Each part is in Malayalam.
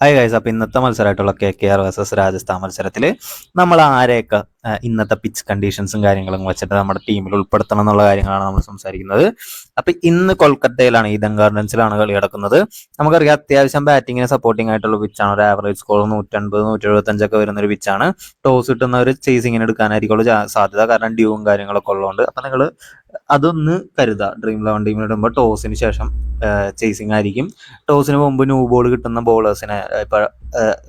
ഹായ് ഗൈസ്, അപ്പോൾ ഇന്നത്തെ മത്സരമായിട്ടുള്ള KKR വേഴ്സസ് രാജസ്ഥാൻ മത്സരത്തിൽ നമ്മൾ ആരെയൊക്കെ ഇന്നത്തെ പിച്ച് കണ്ടീഷൻസും കാര്യങ്ങളും വെച്ചിട്ട് നമ്മുടെ ടീമിൽ ഉൾപ്പെടുത്തണം എന്നുള്ള കാര്യങ്ങളാണ് നമ്മൾ സംസാരിക്കുന്നത്. അപ്പോൾ ഇന്ന് കൊൽക്കത്തയിലാണ്, ഈഡൻ ഗാർഡൻസിലാണ് കളി നടക്കുന്നത്. നമുക്കറിയാം അത്യാവശ്യം ബാറ്റിങ്ങിന് സപ്പോർട്ടിംഗ് ആയിട്ടുള്ള പിച്ചാണ്. ഒരു ആവറേജ് സ്കോർ 150 175 വരുന്നൊരു പിച്ചാണ്. ടോസ് കിട്ടുന്ന ഒരു ചേസിങ്ങിന് എടുക്കാനായിരിക്കും സാധ്യത, കാരണം ഡ്യൂവും കാര്യങ്ങളൊക്കെ ഉള്ളതുകൊണ്ട്. അപ്പം നിങ്ങൾ അതൊന്ന് കരുതുക. ഡ്രീം 11 ടീമിൽ ഇടുമ്പോൾ ടോസിന് ശേഷം ചേസിങ് ആയിരിക്കും. ടോസിന് മുമ്പ് ന്യൂ ബോൾ കിട്ടുന്ന ബോളേഴ്സിനെ, ഇപ്പോൾ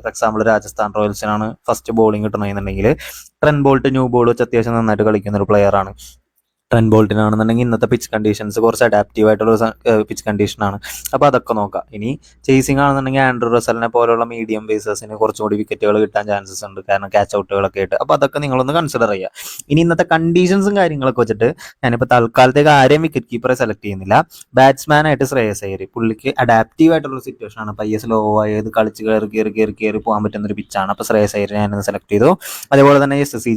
ഫോർ എക്സാമ്പിൾ രാജസ്ഥാൻ റോയൽസിനാണ് ഫസ്റ്റ് ബോളിംഗ് കിട്ടണമെന്നുണ്ടെങ്കിൽ ട്രെന്റ് ബോൾട്ട് ന്യൂ ബോൾ വെച്ച് അത്യാവശ്യം നന്നായിട്ട് കളിക്കുന്ന ഒരു പ്ലെയറാണ്. ട്രെന്റ് ബോൾട്ടിനാണെന്നുണ്ടെങ്കിൽ ഇന്നത്തെ പിച്ച് കണ്ടീഷൻസ് കുറച്ച് അഡാപ്റ്റീവ് ആയിട്ടുള്ള പിച്ച് കണ്ടീഷനാണ്. അപ്പോൾ അതൊക്കെ നോക്കാം. ഇനി ചേസിങ് ആണെന്നുണ്ടെങ്കിൽ ആൻഡ്രൂ റസലിനെ പോലുള്ള മീഡിയം ബേസേഴ്സിന് കുറച്ചുകൂടി വിക്കറ്റുകൾ കിട്ടാൻ ചാൻസസ് ഉണ്ട്, കാരണം ക്യാച്ച് ഔട്ടുകളൊക്കെ ആയിട്ട്. അപ്പോൾ അതൊക്കെ നിങ്ങളൊന്ന് കൺസിഡർ ചെയ്യുക. ഇനി ഇന്നത്തെ കണ്ടീഷൻസും കാര്യങ്ങളൊക്കെ വെച്ചിട്ട് ഞാനിപ്പോൾ തൽക്കാലത്തേക്ക് ആരെയും വിക്കറ്റ് കീപ്പറെ സെലക്ട് ചെയ്യുന്നില്ല. ബാറ്റ്സ്മാനായിട്ട് ശ്രേയസ് അയ്യർ, പുള്ളിക്ക് അഡാപ്റ്റീവ് ആയിട്ടുള്ള സിറ്റുവേഷൻ ആണ്. പയ്യെ സ്ലോ ആയത് കളിച്ച് കയറി പോകാൻ പറ്റുന്ന ഒരു പിച്ചാണ്. അപ്പോൾ ശ്രേയസ് അയ്യർ ഞാനിന്ന് സെലക്ട് ചെയ്തു. അതേപോലെ തന്നെ SSC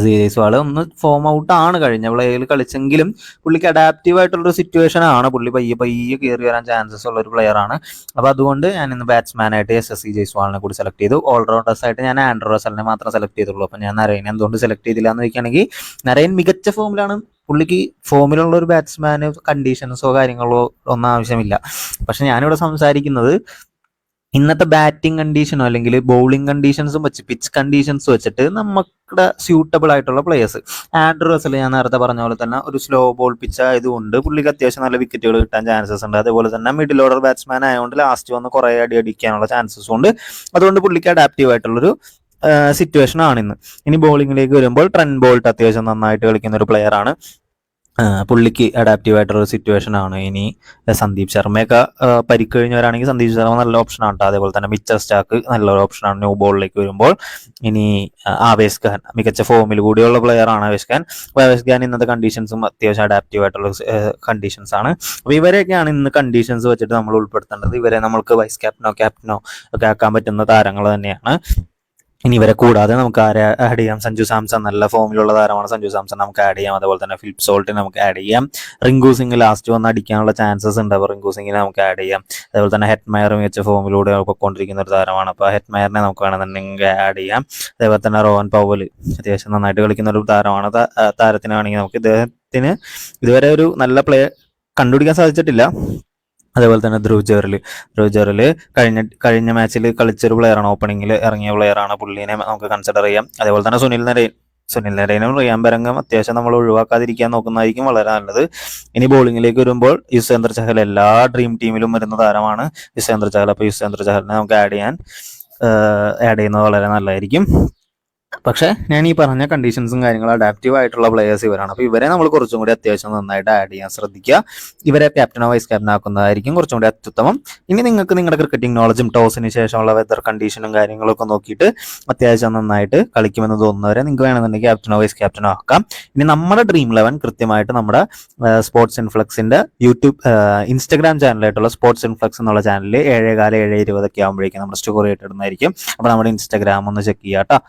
ജയ്സ്വാൾ ഒന്ന് ഫോം ഔട്ട് ആണ്, കഴിഞ്ഞ പ്ലേയിൽ കളിച്ചെങ്കിലും പുള്ളിക്ക് അഡാപ്റ്റീവ് ആയിട്ടുള്ളൊരു സിറ്റുവേഷൻ ആണ്. പുള്ളി പയ്യെ കയറി വരാൻ ചാൻസസ് ഉള്ള ഒരു പ്ലെയർ ആണ്. അപ്പോൾ അതുകൊണ്ട് ഞാൻ ഇന്ന് ബാറ്റ്സ്മാനായിട്ട് SSC ജയ്സ്വാളിനെ കൂടി സെലക്ട് ചെയ്തു. ഓൾറൗണ്ടേഴ്സ് ആയിട്ട് ഞാൻ ആൻഡ്രൂ റസലിനെ മാത്രം സെലക്ട് ചെയ്തുള്ളൂ. അപ്പോൾ ഞാൻ നരൈനെ എന്തുകൊണ്ട് സെലക്ട് ചെയ്തില്ല എന്ന് ചോദിക്കുകയാണെങ്കിൽ, നരൈൻ മികച്ച ഫോമിലാണ്. പുള്ളിക്ക് ഫോമിലുള്ള ഒരു ബാറ്റ്സ്മാന് കണ്ടീഷൻസോ കാര്യങ്ങളോ ഒന്നും ആവശ്യമില്ല. പക്ഷെ ഞാനിവിടെ സംസാരിക്കുന്നത് ഇന്നത്തെ ബാറ്റിംഗ് കണ്ടീഷനോ അല്ലെങ്കിൽ ബൗളിംഗ് കണ്ടീഷൻസും വെച്ച്, പിച്ച് കണ്ടീഷൻസ് വെച്ചിട്ട് നമ്മുടെ സ്യൂട്ടബിൾ ആയിട്ടുള്ള പ്ലേയേഴ്സ്. ആൻഡ്രൂ റസൽ ഞാൻ നേരത്തെ പറഞ്ഞ പോലെ തന്നെ ഒരു സ്ലോ ബോൾ പിച്ച് ആയതുകൊണ്ട് പുള്ളിക്ക് അത്യാവശ്യം നല്ല വിക്കറ്റുകൾ കിട്ടാൻ ചാൻസസ് ഉണ്ട്. അതേപോലെ തന്നെ മിഡിൽ ഓർഡർ ബാറ്റ്സ്മാൻ ആയതുകൊണ്ട് ലാസ്റ്റ് വന്ന് കുറേ അടിക്കാനുള്ള ചാൻസസ് ഉണ്ട്. അതുകൊണ്ട് പുള്ളിക്ക് അഡാപ്റ്റീവ് ആയിട്ടുള്ളൊരു സിറ്റുവേഷൻ ആണ് ഇന്ന്. ഇനി ബോളിങ്ങിലേക്ക് വരുമ്പോൾ ട്രെന്റ് ബോൾട്ട് അത്യാവശ്യം നന്നായിട്ട് കളിക്കുന്ന ഒരു പ്ലെയർ ആണ്. പുള്ളിക്ക് അഡാപ്റ്റീവ് ആയിട്ടുള്ള ഒരു സിറ്റുവേഷൻ ആണ്. ഇനി സന്ദീപ് ശർമ്മയൊക്കെ പരിക്ക് കഴിഞ്ഞവരാണെങ്കിൽ സന്ദീപ് ശർമ്മ നല്ല ഓപ്ഷനാണ് കേട്ടോ. അതേപോലെ തന്നെ മിച്ചർ സ്റ്റാർക്ക് നല്ലൊരു ഓപ്ഷനാണ് ന്യൂ ബോളിലേക്ക് വരുമ്പോൾ. ഇനി ആവേശ് ഖാൻ മികച്ച ഫോമിൽ കൂടിയുള്ള പ്ലെയർ ആണ് ആവേശ് ഖാൻ. അപ്പോൾ ആവേശ് ഖാൻ ഇന്നത്തെ കണ്ടീഷൻസും അത്യാവശ്യം അഡാപ്റ്റീവ് ആയിട്ടുള്ള കണ്ടീഷൻസ് ആണ്. അപ്പോൾ ഇവരെയൊക്കെയാണ് ഇന്ന് കണ്ടീഷൻസ് വെച്ചിട്ട് നമ്മൾ ഉൾപ്പെടുത്തേണ്ടത്. ഇവരെ നമ്മൾക്ക് വൈസ് ക്യാപ്റ്റനോ ഒക്കെ ആക്കാൻ പറ്റുന്ന താരങ്ങൾ തന്നെയാണ്. ഇനി ഇവരെ കൂടാതെ നമുക്ക് ആരെ ആഡ് ചെയ്യാം? സഞ്ജു സാംസൺ നല്ല ഫോമിലുള്ള താരമാണ്. സഞ്ജു സാംസൺ നമുക്ക് ആഡ് ചെയ്യാം. അതേപോലെ തന്നെ ഫിലിപ്പ് സോൾട്ടിനെ നമുക്ക് ആഡ് ചെയ്യാം. റിങ്കു സിംഗ് ലാസ്റ്റ് വന്ന് അടിക്കാനുള്ള ചാൻസസ് ഉണ്ട്, അപ്പോൾ റിങ്കു സിംഗിനെ നമുക്ക് ആഡ് ചെയ്യാം. അതേപോലെ തന്നെ ഹെറ്റ്മയർ മികച്ച ഫോമിലൂടെ പൊയ്ക്കൊണ്ടിരിക്കുന്ന ഒരു താരമാണ്, അപ്പോൾ ഹെറ്റ്മയറിനെ നമുക്ക് വേണമെന്നുണ്ടെങ്കിൽ ആഡ് ചെയ്യാം. അതേപോലെ തന്നെ റോഹൻ പൗവൽ അത്യാവശ്യം നന്നായിട്ട് കളിക്കുന്ന ഒരു താരമാണ്. താരത്തിനാണെങ്കിൽ നമുക്ക് ഇദ്ദേഹത്തിന് ഇതുവരെ ഒരു നല്ല പ്ലേ കണ്ടുപിടിക്കാൻ സാധിച്ചിട്ടില്ല. അതേപോലെ തന്നെ ധ്രുവ് ജെറൽ കഴിഞ്ഞ മാച്ചിൽ കളിച്ചൊരു പ്ലെയറാണ്, ഓപ്പണിങ്ങിൽ ഇറങ്ങിയ പ്ലെയറാണ്. പുള്ളിനെ നമുക്ക് കൺസിഡർ ചെയ്യാം. അതേപോലെ തന്നെ സുനിൽ നരൈനും റിയാൻ പരംഗം അത്യാവശ്യം നമ്മൾ ഒഴിവാക്കാതിരിക്കാൻ നോക്കുന്നതായിരിക്കും വളരെ നല്ലത്. ഇനി ബോളിങ്ങിലേക്ക് വരുമ്പോൾ യുസ്വേന്ദ്ര ചഹൽ എല്ലാ ഡ്രീം ടീമിലും വരുന്ന താരമാണ് യുസ്വേന്ദ്ര ചഹൽ. അപ്പോൾ യുസ്വേന്ദ്ര ചഹലിനെ നമുക്ക് ആഡ് ചെയ്യുന്നത് വളരെ നല്ലതായിരിക്കും. പക്ഷേ ഞാൻ ഈ പറഞ്ഞ കണ്ടീഷൻസും കാര്യങ്ങളും അഡാപ്റ്റീവ് ആയിട്ടുള്ള പ്ലേയേഴ്സ് ഇവരാണ്. അപ്പോൾ ഇവരെ നമ്മൾ കുറച്ചും കൂടി അത്യാവശ്യം നന്നായിട്ട് ആഡ് ചെയ്യാൻ ശ്രദ്ധിക്കുക. ഇവരെ ക്യാപ്റ്റനോ വൈസ് ക്യാപ്റ്റൻ ആക്കുന്നതായിരിക്കും കുറച്ചും കൂടി അത്യുത്തമം. ഇനി നിങ്ങൾക്ക് നിങ്ങളുടെ ക്രിക്കറ്റിംഗ് നോളജും ടോസിന് ശേഷമുള്ള വെതർ കണ്ടീഷനും കാര്യങ്ങളൊക്കെ നോക്കിയിട്ട് അത്യാവശ്യം നന്നായിട്ട് കളിക്കുമെന്ന് തോന്നുന്നവരെ നിങ്ങൾക്ക് വേണമെന്നുണ്ടെങ്കിൽ ക്യാപ്റ്റനോ വൈസ് ക്യാപ്റ്റനോ ആക്കാം. ഇനി നമ്മുടെ ഡ്രീം 11 കൃത്യമായിട്ട് നമ്മുടെ സ്പോർട്സ് ഇൻഫ്ലക്സിന്റെ ഇൻസ്റ്റഗ്രാം ചാനലായിട്ടുള്ള സ്പോർട്സ് ഇൻഫ്ലക്സ് എന്നുള്ള ചാനലിൽ 7:15 7:20 ആകുമ്പോഴേക്കും നമ്മുടെ സ്റ്റോറി ആയിട്ട് ഇടുന്നതായിരിക്കും. അപ്പോൾ നമ്മുടെ ഇൻസ്റ്റഗ്രാം ഒന്ന് ചെക്ക് ചെയ്യാം കേട്ടോ.